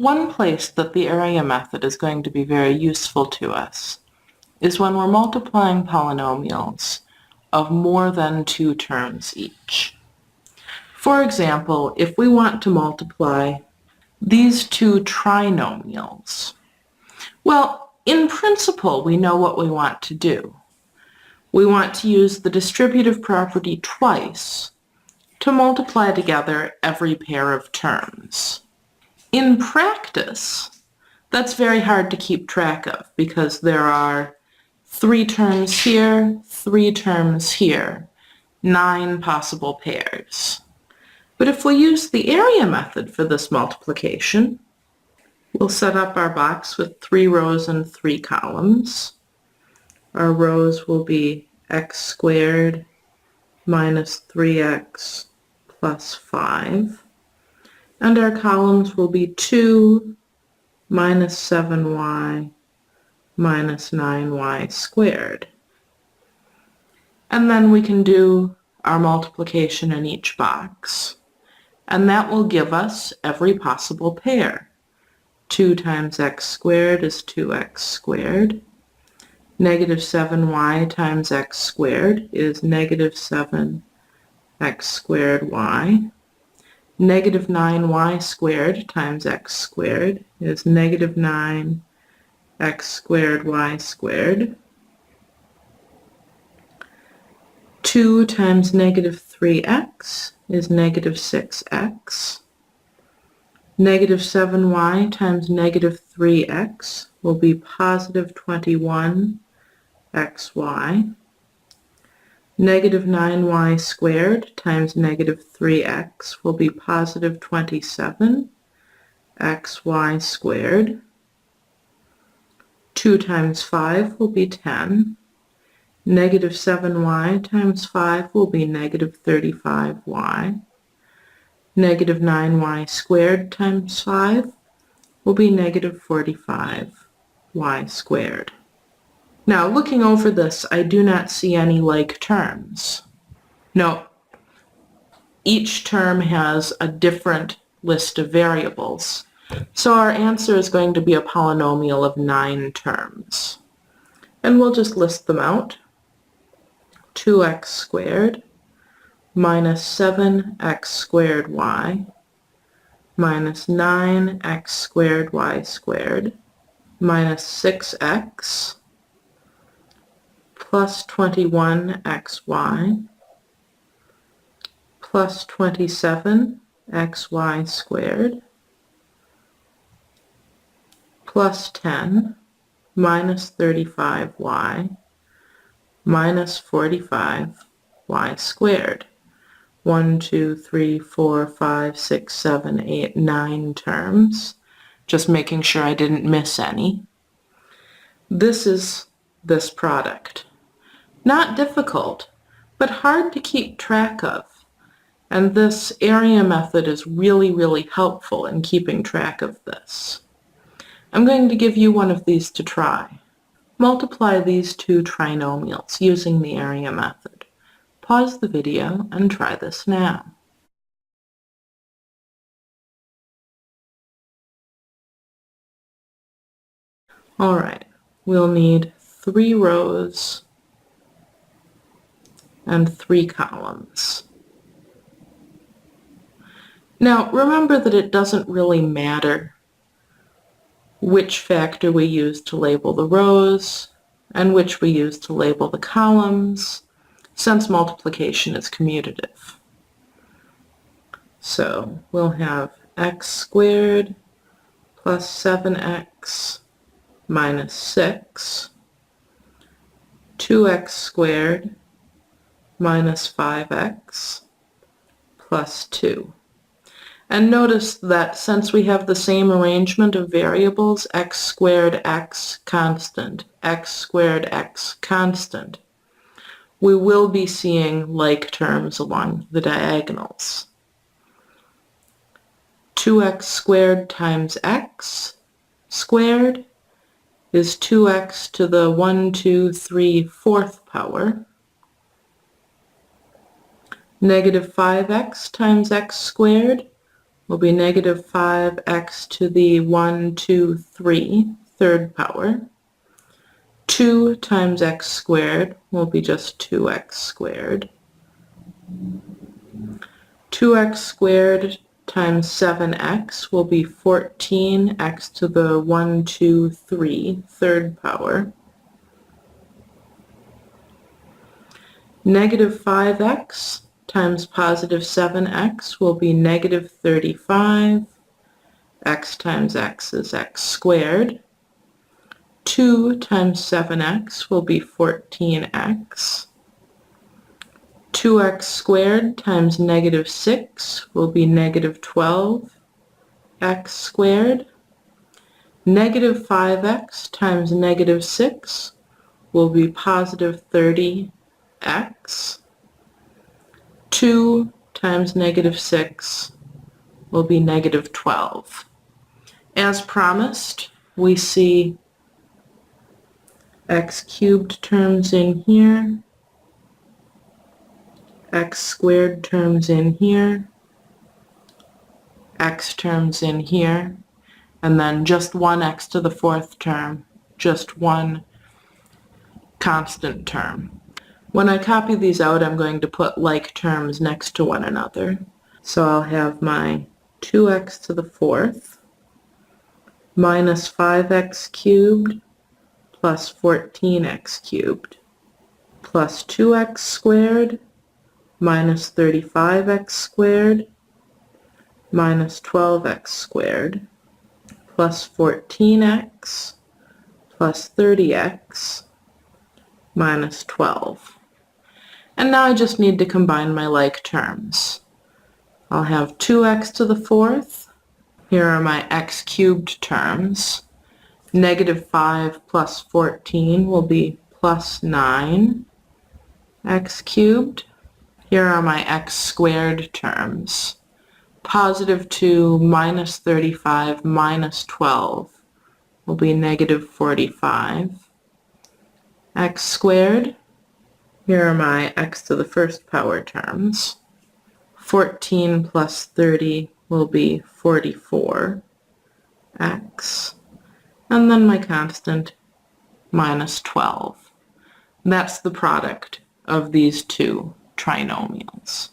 One place that the area method is going to be very useful to us is when we're multiplying polynomials of more than 2 terms each. For example, if we want to multiply these two trinomials, well, in principle, we know what we want to do. We want to use the distributive property twice to multiply together every pair of terms. In practice, that's very hard to keep track of because there are 3 terms here, 3 terms here, 9 possible pairs. But if we use the area method for this multiplication, we'll set up our box with 3 rows and 3 columns. Our rows will be x squared minus 3x plus 5. And our columns will be 2 minus 7y minus 9y squared. And then we can do our multiplication in each box. And that will give us every possible pair. 2 times x squared is 2x squared. Negative 7y times x squared is negative 7x squared y. Negative 9y squared times x squared is negative 9x squared y squared. 2 times negative 3x is negative 6x. Negative 7y times negative 3x will be positive 21xy. Negative 9y squared times negative 3x will be positive 27xy squared. 2 times 5 will be 10. Negative 7y times 5 will be negative 35y. Negative 9y squared times 5 will be negative 45y squared. Now, looking over this, I do not see any like terms. No, each term has a different list of variables. So our answer is going to be a polynomial of 9 terms. And we'll just list them out. 2x squared minus 7x squared y minus 9x squared y squared minus 6x plus 21xy plus 27xy squared plus 10 minus 35y minus 45y squared. 1, 2, 3, 4, 5, 6, 7, 8, 9 terms. Just making sure I didn't miss any. This is this product. Not difficult, but hard to keep track of. And this area method is really, really helpful in keeping track of this. I'm going to give you one of these to try. Multiply these two trinomials using the area method. Pause the video and try this now. All right, we'll need 3 rows and 3 columns. Now, remember that it doesn't really matter which factor we use to label the rows and which we use to label the columns, since multiplication is commutative. So we'll have x squared plus 7x minus 6, 2x squared minus 5x plus 2. And notice that since we have the same arrangement of variables, x squared x constant, x squared x constant, we will be seeing like terms along the diagonals. 2x squared times x squared is 2x to the 1, 2, 3, 4th power. Negative 5x times x squared will be negative 5x to the 1, 2, 3 third power. 2 times x squared will be just 2x squared. 2x squared times 7x will be 14x to the 1, 2, 3 third power. Negative 5x times positive 7x will be negative 35. X times x is x squared. 2 times 7x will be 14x. 2x squared times negative 6 will be negative 12x squared. Negative 5x times negative 6 will be positive 30x. 2 times negative 6 will be negative 12. As promised, we see x cubed terms in here, x squared terms in here, x terms in here, and then just one x to the fourth term, just one constant term. When I copy these out, I'm going to put like terms next to one another. So I'll have my 2x to the fourth minus 5x cubed plus 14x cubed plus 2x squared minus 35x squared minus 12x squared plus 14x plus 30x minus 12. And now I just need to combine my like terms. I'll have 2x to the fourth. Here are my x cubed terms. Negative 5 plus 14 will be plus 9 x cubed. Here are my x squared terms. Positive 2 minus 35 minus 12 will be negative 45 x squared. Here are my x to the first power terms. 14 plus 30 will be 44x. And then my constant minus 12. That's the product of these two trinomials.